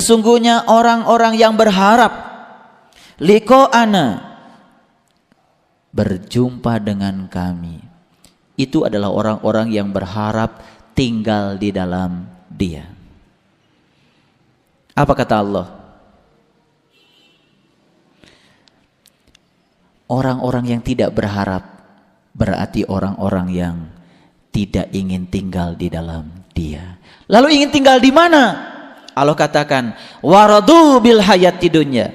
Sesungguhnya orang-orang yang berharap liqa'ana, berjumpa dengan kami, itu adalah orang-orang yang berharap tinggal di dalam Dia. Apa kata Allah? Orang-orang yang tidak berharap berarti orang-orang yang tidak ingin tinggal di dalam Dia. Lalu ingin tinggal di mana? Allah katakan waradu bil hayati dunya,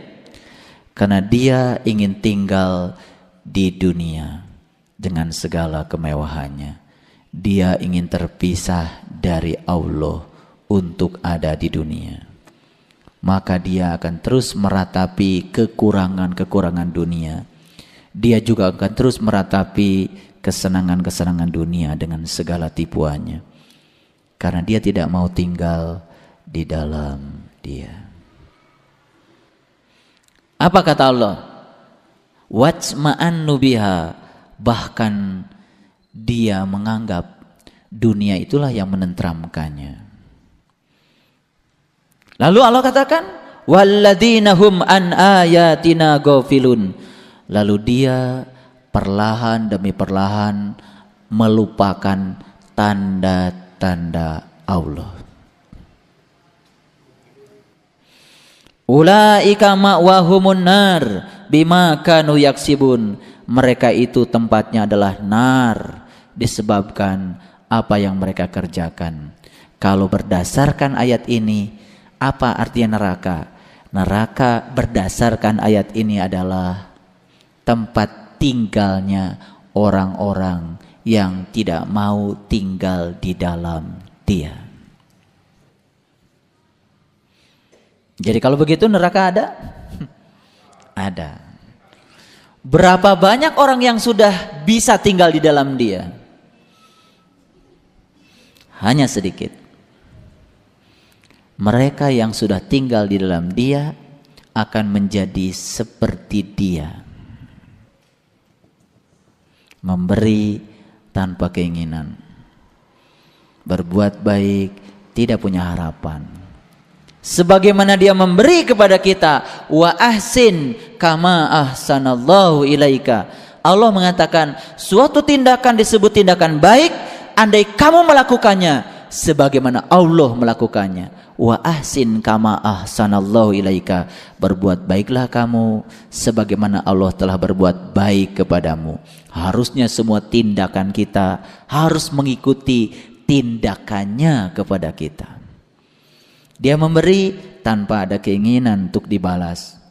karena dia ingin tinggal di dunia dengan segala kemewahannya. Dia ingin terpisah dari Allah untuk ada di dunia. Maka dia akan terus meratapi kekurangan-kekurangan dunia. Dia juga akan terus meratapi kesenangan-kesenangan dunia dengan segala tipuannya. Karena dia tidak mau tinggal di dalam Dia. Apa kata Allah? Wajma'annu biha, bahkan dia menganggap dunia itulah yang menenteramkannya. Lalu Allah katakan walladzina hum an ayatina ghafilun, lalu dia perlahan demi perlahan melupakan tanda-tanda Allah. Ulaika ma'wahumun nar bima kanu yaksibun, mereka itu tempatnya adalah nar disebabkan apa yang mereka kerjakan. Kalau berdasarkan ayat ini, apa artinya neraka? Neraka berdasarkan ayat ini adalah tempat tinggalnya orang-orang yang tidak mau tinggal di dalam Dia. Jadi kalau begitu neraka ada? Ada. Berapa banyak orang yang sudah bisa tinggal di dalam Dia? Hanya sedikit. Mereka yang sudah tinggal di dalam Dia akan menjadi seperti Dia, memberi tanpa keinginan, berbuat baik tidak punya harapan. Sebagaimana Dia memberi kepada kita, wa ahsin kama ahsanallahu ilaika. Allah mengatakan suatu tindakan disebut tindakan baik andai kamu melakukannya sebagaimana Allah melakukannya. Wa ahsin kama ahsanallahu ilaika, berbuat baiklah kamu sebagaimana Allah telah berbuat baik kepadamu. Harusnya semua tindakan kita harus mengikuti tindakannya kepada kita. Dia memberi tanpa ada keinginan untuk dibalas.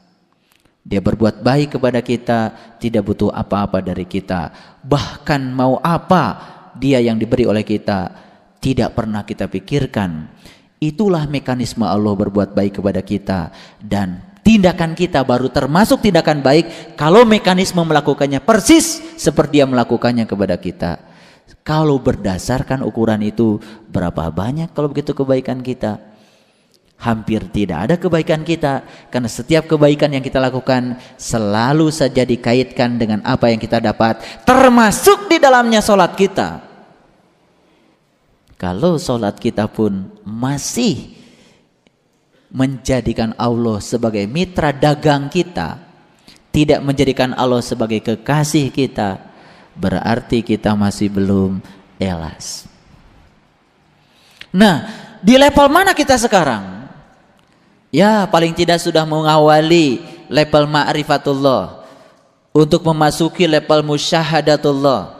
Dia berbuat baik kepada kita, tidak butuh apa-apa dari kita. Bahkan mau apa Dia yang diberi oleh kita tidak pernah kita pikirkan. Itulah mekanisme Allah berbuat baik kepada kita. Dan tindakan kita baru termasuk tindakan baik kalau mekanisme melakukannya persis seperti Dia melakukannya kepada kita. Kalau berdasarkan ukuran itu, berapa banyak kalau begitu kebaikan kita? Hampir tidak ada kebaikan kita, karena setiap kebaikan yang kita lakukan selalu saja dikaitkan dengan apa yang kita dapat, termasuk di dalamnya sholat kita. Kalau sholat kita pun masih menjadikan Allah sebagai mitra dagang kita, tidak menjadikan Allah sebagai kekasih kita, berarti kita masih belum ikhlas. Nah, di level mana kita sekarang? Ya, paling tidak sudah mengawali level ma'rifatullah, untuk memasuki level musyahadatullah,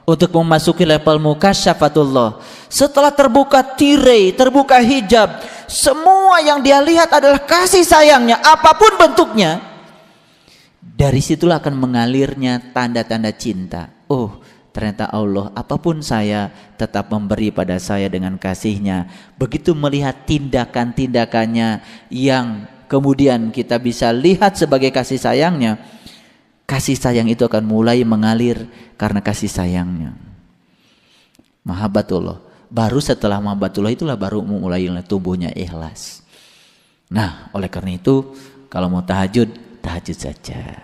untuk memasuki level mukasyafatullah. Setelah terbuka tirai, terbuka hijab, semua yang dia lihat adalah kasih sayangnya apapun bentuknya. Dari situlah akan mengalirnya tanda-tanda cinta. Oh, ternyata Allah apapun saya tetap memberi pada saya dengan kasih-Nya. Begitu melihat tindakan-tindakannya yang kemudian kita bisa lihat sebagai kasih sayangnya, kasih sayang itu akan mulai mengalir karena kasih sayangnya. Mahabbatullah. Baru setelah mahabbatullah itulah baru mulai tumbuhnya ikhlas. Nah, oleh karena itu kalau mau tahajud, tahajud saja.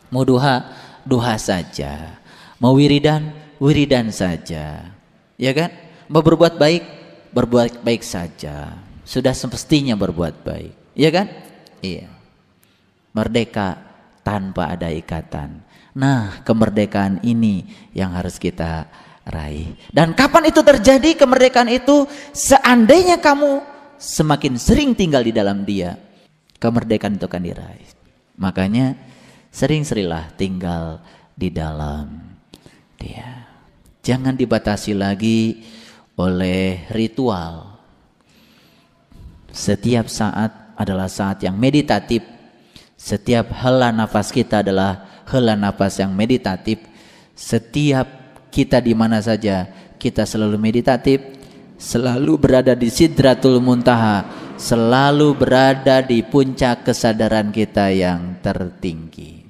Mau duha, duha saja. Mau wiridan, wiridan saja. Ya kan? Mau berbuat baik, berbuat baik saja. sudah semestinya berbuat baik. Iya kan? Iya. Merdeka tanpa ada ikatan. Nah, kemerdekaan ini yang harus kita raih. Dan kapan itu terjadi kemerdekaan itu? Seandainya kamu semakin sering tinggal di dalam Dia, kemerdekaan itu akan diraih. Makanya sering-seringlah tinggal di dalam Dia. Jangan dibatasi lagi oleh ritual. Setiap saat adalah saat yang meditatif. Setiap hela nafas kita adalah hela nafas yang meditatif. Setiap kita di mana saja kita selalu meditatif, selalu berada di Sidratul Muntaha, selalu berada di puncak kesadaran kita yang tertinggi.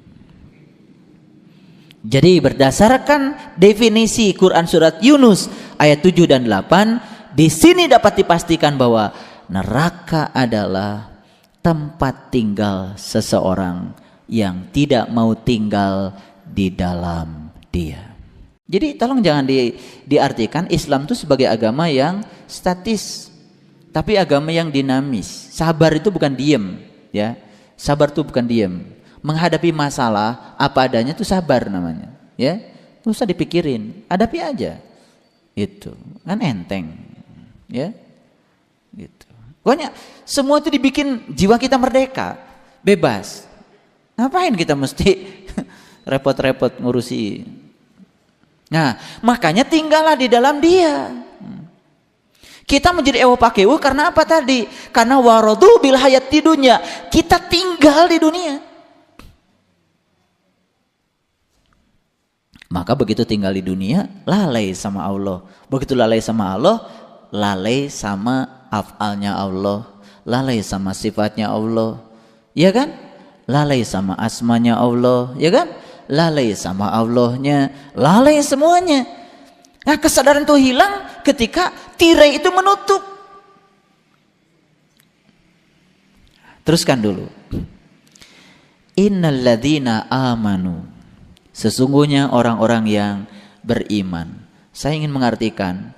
Jadi berdasarkan definisi Quran surat Yunus ayat 7 dan 8, di sini dapat dipastikan bahwa neraka adalah tempat tinggal seseorang yang tidak mau tinggal di dalam Dia. Jadi tolong jangan diartikan Islam itu sebagai agama yang statis, tapi agama yang dinamis. Sabar itu bukan diem, ya. Sabar itu bukan diem. Menghadapi masalah apa adanya itu sabar namanya, ya. Nggak usah dipikirin, hadapi aja. Itu kan enteng, ya. Gitu. Pokoknya semua itu dibikin jiwa kita merdeka, bebas. Ngapain kita mesti repot-repot ngurusi? Nah, makanya tinggallah di dalam Dia. Kita menjadi ewo pakewu karena apa tadi? Karena waradu bil hayat di dunia. Kita tinggal di dunia. Maka begitu tinggal di dunia, lalai sama Allah. Begitu lalai sama Allah, lalai sama af'alnya Allah, lalai sama sifatnya Allah. Ya kan? Lalai sama asmanya Allah, ya kan? Lalai sama Allahnya, lalai semuanya. Nah, kesadaran itu hilang ketika tirai itu menutup. Teruskan dulu. Innalladzina amanu. Sesungguhnya orang-orang yang beriman. Saya ingin mengartikan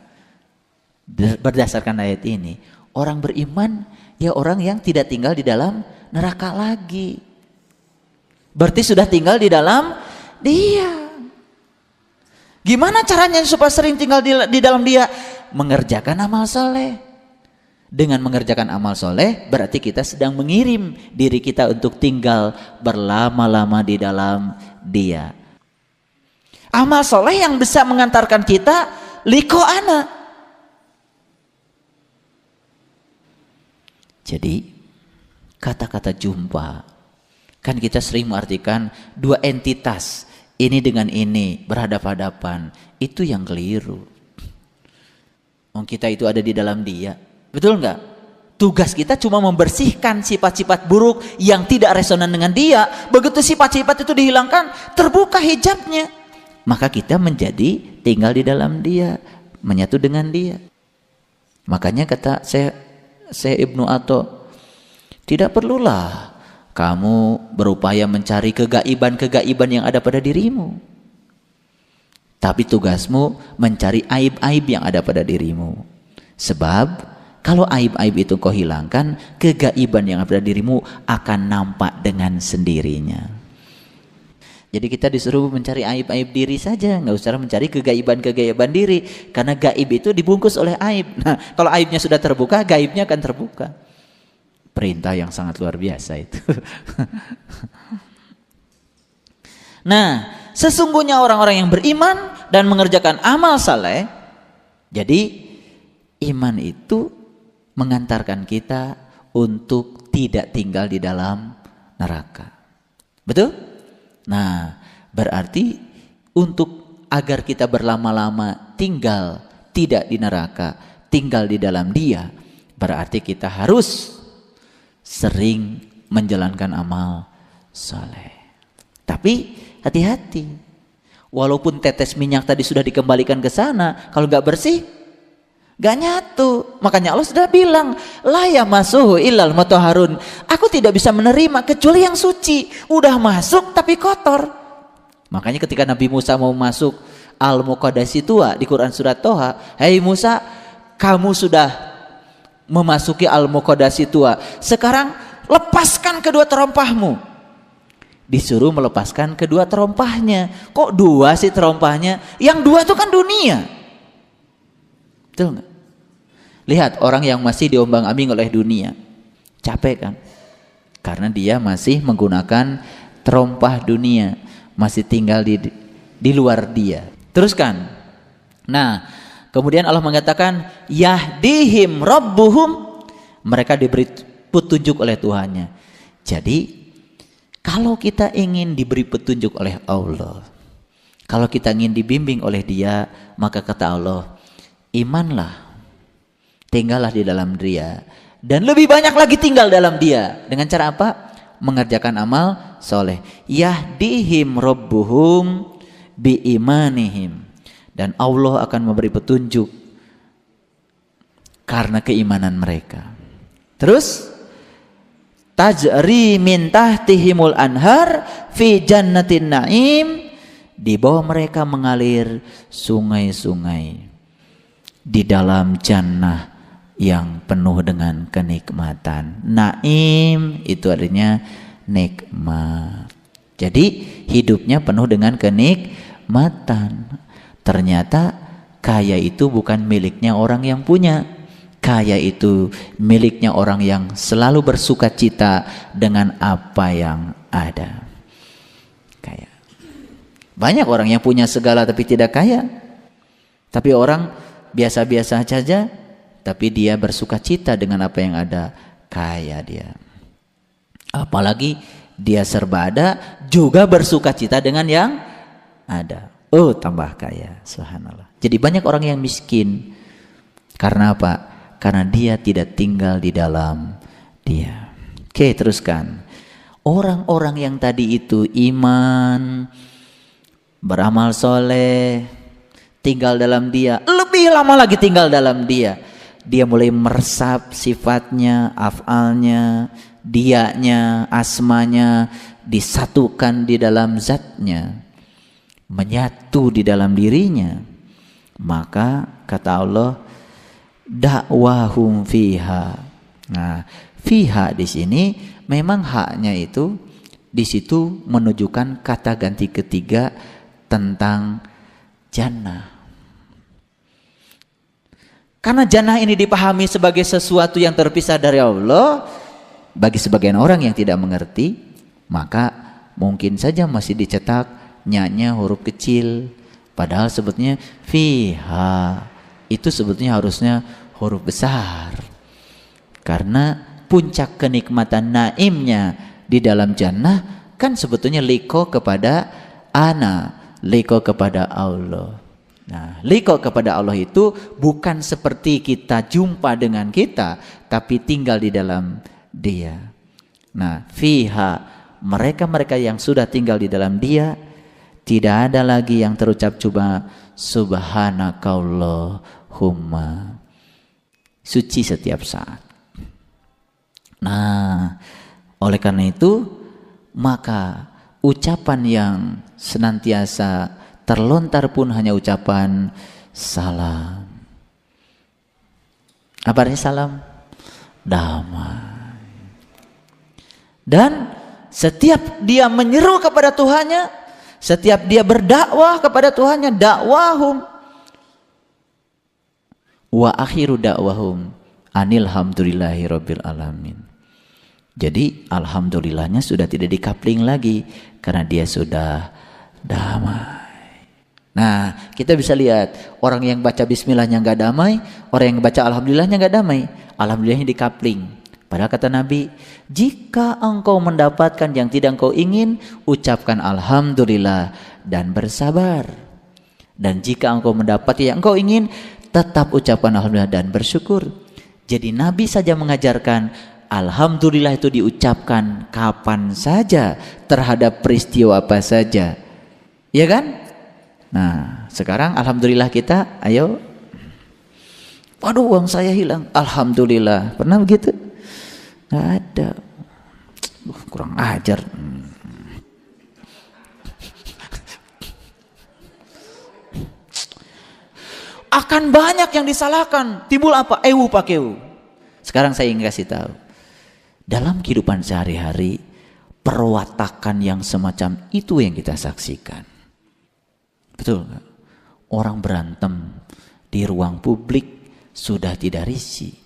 berdasarkan ayat ini, orang beriman ya orang yang tidak tinggal di dalam neraka lagi. Berarti sudah tinggal di dalam Dia. Gimana caranya supaya sering tinggal di dalam Dia? Mengerjakan amal soleh. Dengan mengerjakan amal soleh berarti kita sedang mengirim diri kita untuk tinggal berlama-lama di dalam Dia. Amal soleh yang bisa mengantarkan kita liqa'ana. Jadi kata-kata jumpa, kan kita sering mengartikan dua entitas ini dengan ini berhadapan-hadapan. Itu yang keliru. Kita itu ada di dalam Dia, betul enggak? Tugas kita cuma membersihkan sifat-sifat buruk yang tidak resonan dengan Dia. Begitu sifat-sifat itu dihilangkan, terbuka hijabnya, maka kita menjadi tinggal di dalam Dia, menyatu dengan Dia. Makanya kata saya Ibnu Atha, tidak perlulah kamu berupaya mencari kegaiban-kegaiban yang ada pada dirimu. Tapi tugasmu mencari aib-aib yang ada pada dirimu. Sebab kalau aib-aib itu kau hilangkan, kegaiban yang ada pada dirimu akan nampak dengan sendirinya. Jadi kita disuruh mencari aib-aib diri saja, nggak usah mencari kegaiban-kegaiban diri. Karena gaib itu dibungkus oleh aib. Nah, kalau aibnya sudah terbuka, gaibnya akan terbuka. Perintah yang sangat luar biasa itu. Nah, sesungguhnya orang-orang yang beriman dan mengerjakan amal saleh, jadi iman itu mengantarkan kita untuk tidak tinggal di dalam neraka. Betul? Nah, berarti untuk agar kita berlama-lama tinggal tidak di neraka, tinggal di dalam Dia, berarti kita harus sering menjalankan amal saleh. Tapi hati-hati, walaupun tetes minyak tadi sudah dikembalikan ke sana, kalau nggak bersih, nggak nyatu. Makanya Allah sudah bilang, la yamassuhu illal mutahharun. Aku tidak bisa menerima kecuali yang suci. Udah masuk tapi kotor. Makanya ketika Nabi Musa mau masuk Al-Muqaddasi Tua di Quran surat Toha, hei Musa, kamu sudah memasuki al-muqaddasi tua. Sekarang lepaskan kedua terompahmu. Disuruh melepaskan kedua terompahnya. Kok dua sih terompahnya? Yang dua itu kan dunia. Betul nggak? Lihat orang yang masih diombang-ambing oleh dunia, capek kan? Karena dia masih menggunakan terompah dunia, masih tinggal di luar dia. Teruskan. Nah, kemudian Allah mengatakan yahdihim rabbuhum, mereka diberi petunjuk oleh Tuhannya. Jadi kalau kita ingin diberi petunjuk oleh Allah, kalau kita ingin dibimbing oleh Dia, maka kata Allah, imanlah, tinggallah di dalam Dia, dan lebih banyak lagi tinggal dalam Dia. Dengan cara apa? Mengerjakan amal soleh. Yahdihim rabbuhum biimanihim, dan Allah akan memberi petunjuk karena keimanan mereka. Terus tajri min tahtihimul anhar fi jannatin naim, di bawah mereka mengalir sungai-sungai di dalam jannah yang penuh dengan kenikmatan. Naim itu artinya nikmat. Jadi hidupnya penuh dengan kenikmatan. Ternyata kaya itu bukan miliknya orang yang punya. Kaya itu miliknya orang yang selalu bersuka cita dengan apa yang ada. Kaya. Banyak orang yang punya segala tapi tidak kaya. Tapi orang biasa-biasa saja, tapi dia bersuka cita dengan apa yang ada. Kaya dia. Apalagi dia serba ada, juga bersuka cita dengan yang ada. Oh, tambah kaya. Subhanallah. Jadi banyak orang yang miskin. Karena apa? Karena dia tidak tinggal di dalam Dia. Oke, teruskan. Orang-orang yang tadi itu iman, beramal soleh, tinggal dalam Dia, lebih lama lagi tinggal dalam Dia. Dia mulai meresap sifatnya, afalnya, dianya, asmanya, disatukan di dalam zatnya, menyatu di dalam dirinya. Maka kata Allah, dakwahum fiha. Nah, fiha di sini memang haknya itu di situ menunjukkan kata ganti ketiga tentang jannah. Karena jannah ini dipahami sebagai sesuatu yang terpisah dari Allah, bagi sebagian orang yang tidak mengerti, maka mungkin saja masih dicetak nya huruf kecil, padahal sebetulnya fiha itu sebetulnya harusnya huruf besar. Karena puncak kenikmatan naimnya di dalam jannah kan sebetulnya liko kepada ana, liko kepada Allah. Nah, liko kepada Allah itu bukan seperti kita jumpa dengan kita, tapi tinggal di dalam Dia. Nah, fiha, mereka-mereka yang sudah tinggal di dalam Dia, tidak ada lagi yang terucap cuma subhanakallahumma, suci setiap saat. Nah, oleh karena itu, maka ucapan yang senantiasa terlontar pun hanya ucapan salam. Apa artinya salam? Damai. Dan setiap dia menyeru kepada Tuhannya, setiap dia berdakwah kepada Tuhannya, dakwahum wa akhiru dakwahum anilhamdulillahi rabbil alamin. Jadi alhamdulillahnya sudah tidak dikapling lagi karena dia sudah damai. Nah, kita bisa lihat orang yang baca bismillahnya nggak damai, orang yang baca alhamdulillahnya nggak damai. Alhamdulillahnya dikapling. Padahal kata Nabi, jika engkau mendapatkan yang tidak engkau ingin, ucapkan alhamdulillah dan bersabar. Dan jika engkau mendapat yang engkau ingin, tetap ucapkan alhamdulillah dan bersyukur. Jadi Nabi saja mengajarkan alhamdulillah itu diucapkan kapan saja, terhadap peristiwa apa saja. Ya kan? Nah, sekarang alhamdulillah kita, ayo. Waduh, uang saya hilang. Alhamdulillah. Pernah begitu? Nggak ada. Kurang ajar. Akan banyak yang disalahkan. Timbul apa? Ewu pakeu. Sekarang saya ingin kasih tahu, dalam kehidupan sehari-hari, perwatakan yang semacam itu yang kita saksikan. Betul nggak? Orang berantem di ruang publik sudah tidak risih.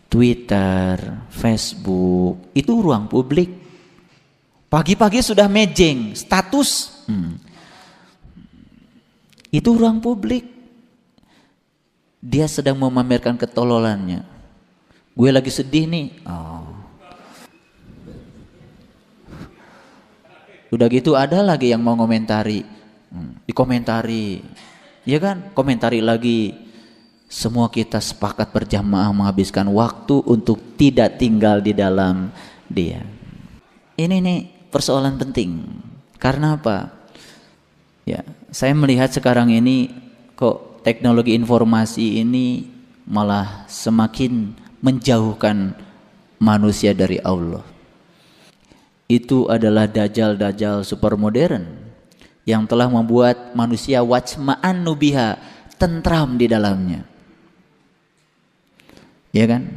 Twitter, Facebook, itu ruang publik. Pagi-pagi sudah mejeng, status. Itu ruang publik. Dia sedang memamerkan ketololannya. Gue lagi sedih nih. Udah gitu ada lagi yang mau ngomentari. Dikomentari. Ya kan? Komentari lagi. Semua kita sepakat berjamaah menghabiskan waktu untuk tidak tinggal di dalam dia. Ini nih persoalan penting. Karena apa? Ya, saya melihat sekarang ini kok teknologi informasi ini malah semakin menjauhkan manusia dari Allah. Itu adalah dajjal-dajjal super modern yang telah membuat manusia wajma'an nubiha, tentram di dalamnya. Ya kan?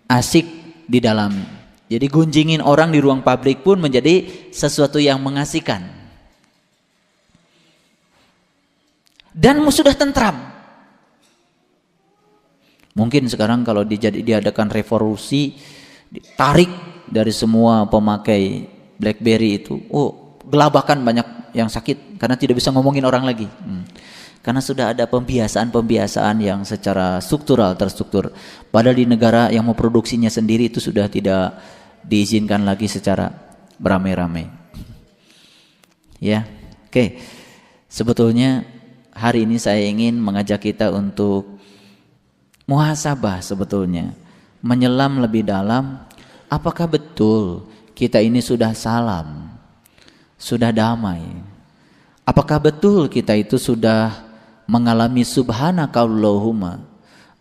Asik di dalam. Jadi gunjingin orang di ruang publik pun menjadi sesuatu yang mengasihkan. Dan sudah tentram. Mungkin sekarang kalau diadakan revolusi, ditarik dari semua pemakai BlackBerry itu, gelabakan banyak yang sakit karena tidak bisa ngomongin orang lagi. Karena sudah ada pembiasaan yang secara struktural terstruktur. Padahal di negara yang memproduksinya sendiri itu sudah tidak diizinkan lagi secara beramai-ramai. Ya, oke. Sebetulnya hari ini saya ingin mengajak kita untuk muhasabah sebetulnya, menyelam lebih dalam. Apakah betul kita ini sudah salam, sudah damai? Apakah betul kita itu sudah mengalami subhanakallahumma?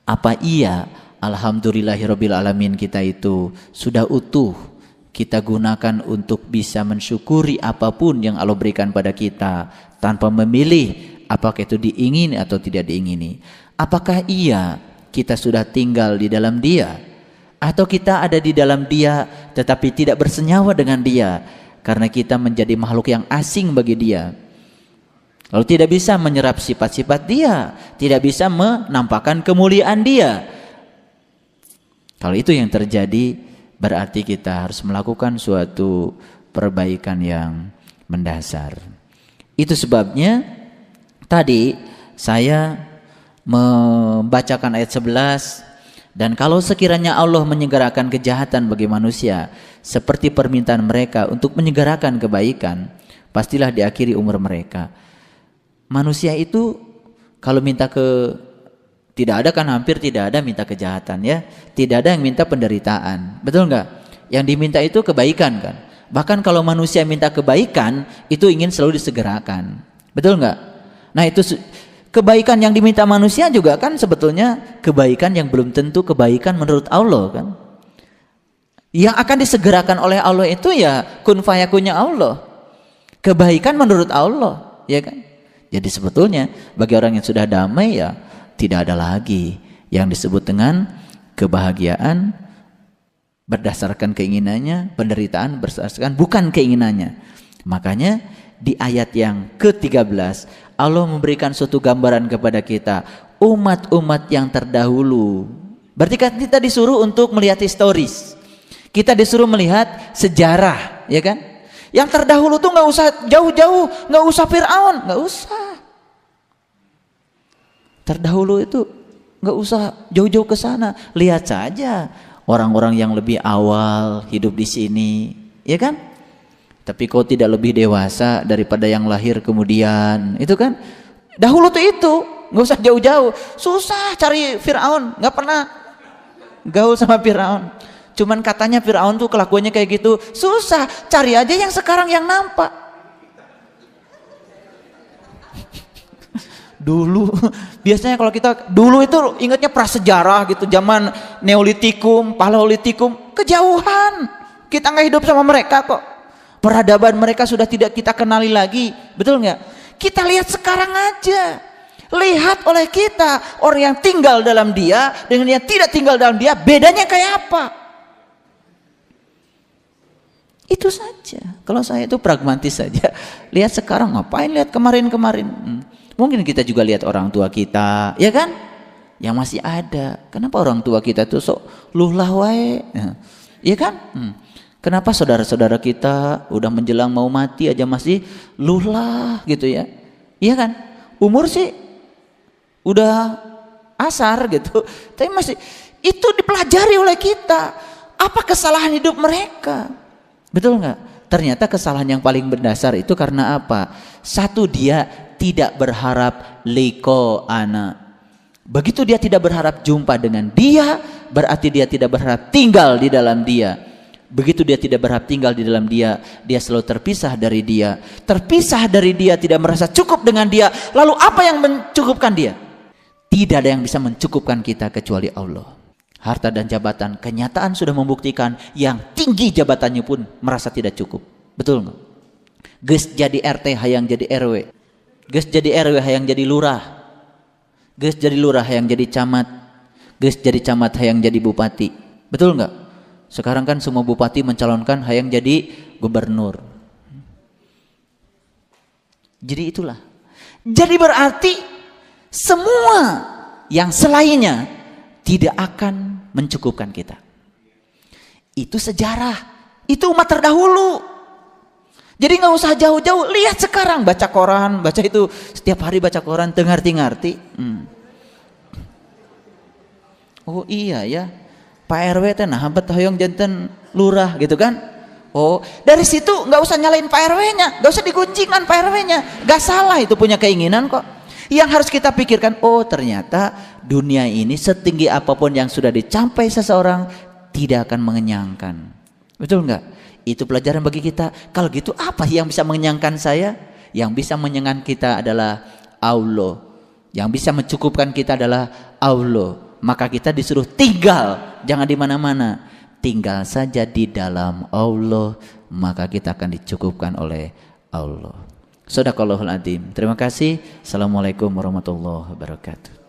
Apa iya alhamdulillahirabbil alamin kita itu sudah utuh kita gunakan untuk bisa mensyukuri apapun yang Allah berikan pada kita tanpa memilih apakah itu diingini atau tidak diingini? Apakah iya kita sudah tinggal di dalam Dia, atau kita ada di dalam Dia tetapi tidak bersenyawa dengan Dia karena kita menjadi makhluk yang asing bagi Dia, lalu tidak bisa menyerap sifat-sifat Dia, tidak bisa menampakkan kemuliaan Dia? Kalau itu yang terjadi, berarti kita harus melakukan suatu perbaikan yang mendasar. Itu sebabnya tadi saya membacakan ayat 11, dan kalau sekiranya Allah menyegerakan kejahatan bagi manusia seperti permintaan mereka untuk menyegerakan kebaikan, pastilah diakhiri umur mereka. Manusia itu kalau minta tidak ada kan, hampir tidak ada minta kejahatan ya. Tidak ada yang minta penderitaan. Betul enggak? Yang diminta itu kebaikan kan. Bahkan kalau manusia minta kebaikan, itu ingin selalu disegerakan. Betul enggak? Nah itu kebaikan yang diminta manusia juga kan sebetulnya kebaikan yang belum tentu kebaikan menurut Allah kan. Yang akan disegerakan oleh Allah itu ya kun fayakunnya Allah. Kebaikan menurut Allah, ya kan? Jadi sebetulnya bagi orang yang sudah damai ya tidak ada lagi yang disebut dengan kebahagiaan berdasarkan keinginannya, penderitaan berdasarkan bukan keinginannya. Makanya di ayat yang ke-13 Allah memberikan suatu gambaran kepada kita, umat-umat yang terdahulu. Berarti kita disuruh untuk melihat historis. Kita disuruh melihat sejarah, ya kan? Yang terdahulu tuh nggak usah jauh-jauh, nggak usah Fir'aun, nggak usah. Terdahulu itu nggak usah jauh-jauh ke sana, lihat saja orang-orang yang lebih awal hidup di sini, ya kan? Tapi kau tidak lebih dewasa daripada yang lahir kemudian, itu kan? Dahulu tuh itu, nggak usah jauh-jauh, susah cari Fir'aun, nggak pernah gaul sama Fir'aun. Cuman katanya Fir'aun tuh kelakuannya kayak gitu, susah, cari aja yang sekarang yang nampak. Dulu, biasanya kalau kita dulu itu ingatnya prasejarah gitu, zaman Neolitikum, Paleolitikum, kejauhan. Kita nggak hidup sama mereka kok. Peradaban mereka sudah tidak kita kenali lagi, betul nggak? Kita lihat sekarang aja. Lihat oleh kita, orang yang tinggal dalam dia dengan yang tidak tinggal dalam dia, bedanya kayak apa? Itu saja. Kalau saya itu pragmatis saja. Lihat sekarang, ngapain lihat kemarin-kemarin? Mungkin kita juga lihat orang tua kita, ya kan? Yang masih ada. Kenapa orang tua kita tuh sok lulah wae? Ya kan? Kenapa saudara-saudara kita udah menjelang mau mati aja masih lulah gitu ya? Iya kan? Umur sih udah asar gitu, tapi masih itu dipelajari oleh kita. Apa kesalahan hidup mereka? Betul nggak? Ternyata kesalahan yang paling mendasar itu karena apa? Satu, dia tidak berharap liko anak. Begitu dia tidak berharap jumpa dengan dia, berarti dia tidak berharap tinggal di dalam dia. Begitu dia tidak berharap tinggal di dalam dia, dia selalu terpisah dari dia. Terpisah dari dia, tidak merasa cukup dengan dia. Lalu apa yang mencukupkan dia? Tidak ada yang bisa mencukupkan kita kecuali Allah. Harta dan jabatan, kenyataan sudah membuktikan yang tinggi jabatannya pun merasa tidak cukup. Betul nggak? Geus jadi RT hayang jadi RW. Geus jadi RW hayang jadi lurah. Geus jadi lurah hayang jadi camat. Geus jadi camat hayang jadi bupati. Betul nggak? Sekarang kan semua bupati mencalonkan hayang jadi gubernur. Jadi itulah. Jadi berarti semua yang selainnya tidak akan mencukupkan kita. Itu sejarah. Itu umat terdahulu. Jadi nggak usah jauh-jauh. Lihat sekarang, baca koran, baca itu setiap hari baca koran, ngerti-ngerti. Oh iya ya. Pak RW teh nah hampet hoyong janten lurah gitu kan. Oh, dari situ nggak usah nyalain Pak RW-nya, nggak usah digunjingkan Pak RW-nya, nggak salah itu punya keinginan kok. Yang harus kita pikirkan, oh ternyata dunia ini setinggi apapun yang sudah dicapai seseorang tidak akan mengenyangkan. Betul nggak? Itu pelajaran bagi kita. Kalau gitu apa yang bisa mengenyangkan saya? Yang bisa mengenyangkan kita adalah Allah. Yang bisa mencukupkan kita adalah Allah. Maka kita disuruh tinggal, jangan di mana-mana. Tinggal saja di dalam Allah, maka kita akan dicukupkan oleh Allah. Shadaqallahul adzim. Terima kasih. Assalamualaikum warahmatullahi wabarakatuh.